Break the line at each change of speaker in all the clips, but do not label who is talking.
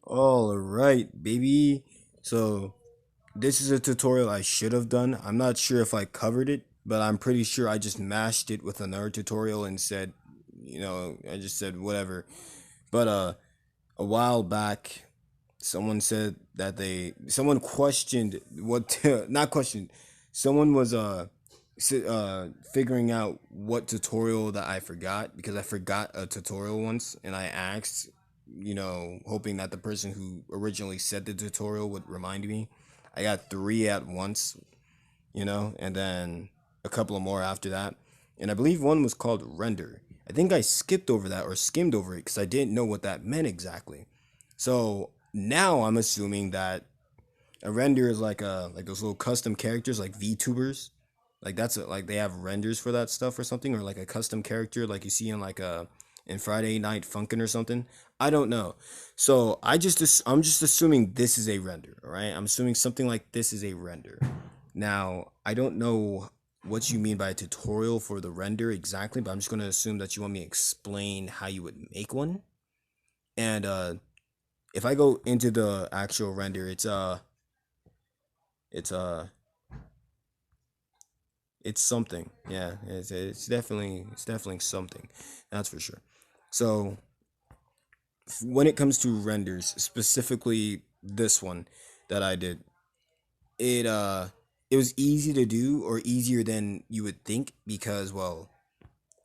All right, baby. So this is a tutorial I should have done. I'm not sure if I covered it, but I'm pretty sure I just mashed it with another tutorial and said, I just said whatever. But a while back, someone said that someone questioned not questioned. Someone was figuring out what tutorial that I forgot because I forgot a tutorial once and I asked, hoping that the person who originally said the tutorial would remind me. I got three at once, and then a couple of more after that. And I believe one was called render. I think I skipped over that or skimmed over it because I didn't know what that meant exactly. So now I'm assuming that a render is like those little custom characters like VTubers. Like like they have renders for that stuff or something, or like a custom character like you see in in Friday Night Funkin' or something. I don't know. So I'm just assuming this is a render, all right? I'm assuming something like this is a render. Now, I don't know what you mean by a tutorial for the render exactly, but I'm just going to assume that you want me to explain how you would make one. And if I go into the actual render, it's it's something. Yeah, it's definitely something. That's for sure. So when it comes to renders, specifically this one that I did, it uh it was easy to do or easier than you would think because well,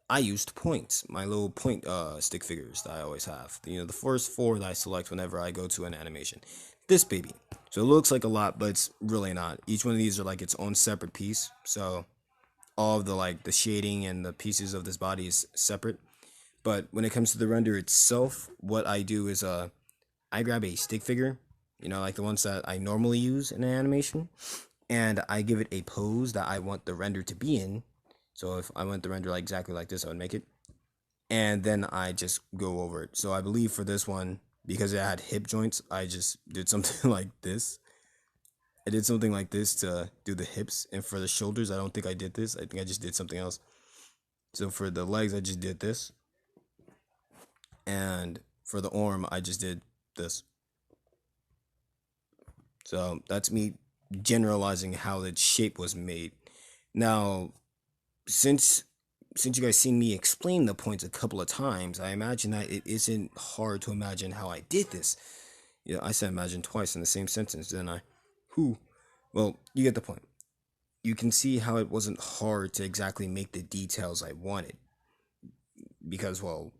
I used points, my little point stick figures that I always have. The first four that I select whenever I go to an animation. This baby. So it looks like a lot, but it's really not. Each one of these are like its own separate piece. So all of the shading and the pieces of this body is separate. But when it comes to the render itself, what I do is I grab a stick figure, like the ones that I normally use in an animation, and I give it a pose that I want the render to be in. So if I want the render like exactly like this, I would make it. And then I just go over it. So I believe for this one, because it had hip joints, I just did something like this. I did something like this to do the hips, and for the shoulders, I don't think I did this. I think I just did something else. So for the legs, I just did this, and for the arm, I just did this. So that's me generalizing how the shape was made. Now, since since you guys seen me explain the points a couple of times, I imagine that it isn't hard to imagine how I did this. Yeah, I said imagine twice in the same sentence, didn't I? Who? Well, you get the point. You can see how it wasn't hard to exactly make the details I wanted because, well,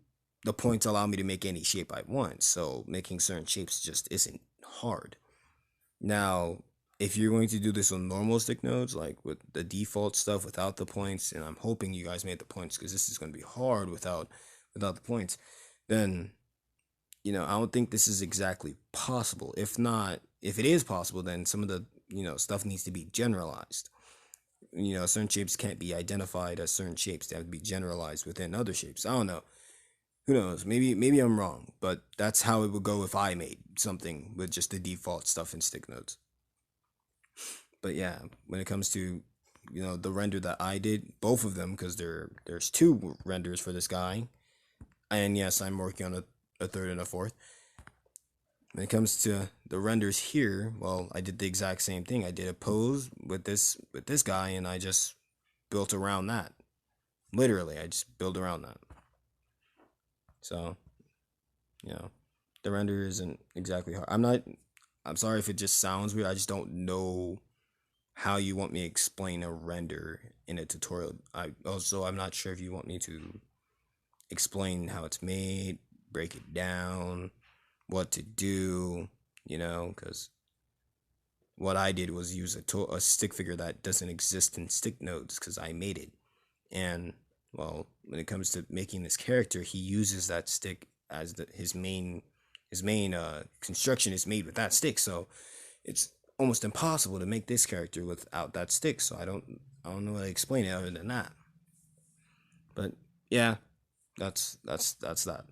the points allow me to make any shape I want, so making certain shapes just isn't hard. Now, if you're going to do this on normal stick nodes, like with the default stuff without the points, and I'm hoping you guys made the points because this is going to be hard without the points, then I don't think this is exactly possible. If not, if it is possible, then some of the stuff needs to be generalized. Certain shapes can't be identified as certain shapes; they have to be generalized within other shapes. I don't know. Who knows? Maybe I'm wrong, but that's how it would go if I made something with just the default stuff in stick nodes. But yeah, when it comes to the render that I did, both of them, because there's two renders for this guy, and yes, I'm working on a third and a fourth. When it comes to the renders here, well, I did the exact same thing. I did a pose with this guy, and I just built around that. Literally, I just built around that. So you know, the render isn't exactly hard. I'm not. I'm sorry if it just sounds weird. I just don't know how you want me to explain a render in a tutorial. I'm not sure if you want me to explain how it's made, break it down, what to do, because what I did was use a stick figure that doesn't exist in stick nodes because I made it. And well, when it comes to making this character, he uses that stick as his main construction is made with that stick. So it's almost impossible to make this character without that stick. So I don't know how to explain it other than that. But yeah, that's that.